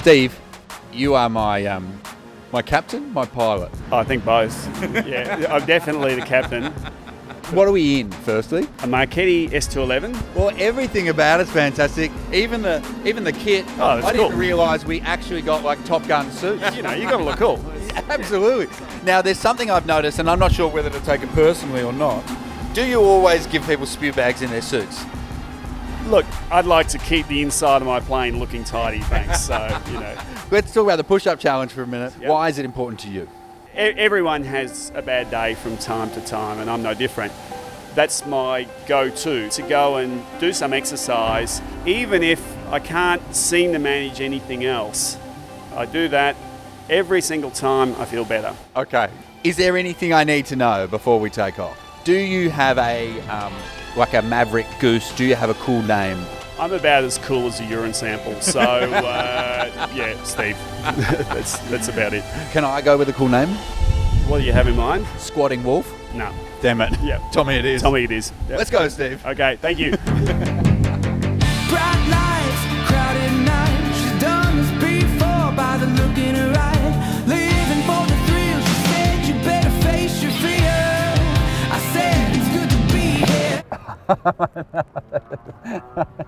Steve, you are my my captain, my pilot. I think both. Yeah, I'm definitely the captain. What are we in, firstly? A Marchetti S211. Well, everything about it's fantastic. Even the kit. Oh, that's I cool. didn't realise we actually got like Top Gun suits. You know, you got to look cool. Absolutely. Now, there's something I've noticed, and I'm not sure whether to take it personally or not. Do you always give people spew bags in their suits? Look, I'd like to keep the inside of my plane looking tidy, thanks. So, you know. Let's talk about the push-up challenge for a minute. Yep. Why is it important to you? Everyone has a bad day from time to time, and I'm no different. That's my go-to, to go and do some exercise. Even if I can't seem to manage anything else, I do that every single time. I feel better. Okay. Is there anything I need to know before we take off? Do you have a like a Maverick Goose? Do you have a cool name? I'm about as cool as a urine sample, so yeah, Steve. that's about it. Can I go with a cool name? What do you have in mind? Squatting Wolf? No. Damn it. Yep. Tommy it is. Tommy it is. Yep. Let's go, Steve. Okay, thank you. Bright lights, crowded nights. She's done this before by the look in her eye. Living for the thrill, she said you better face your fear. I said it's good to be here.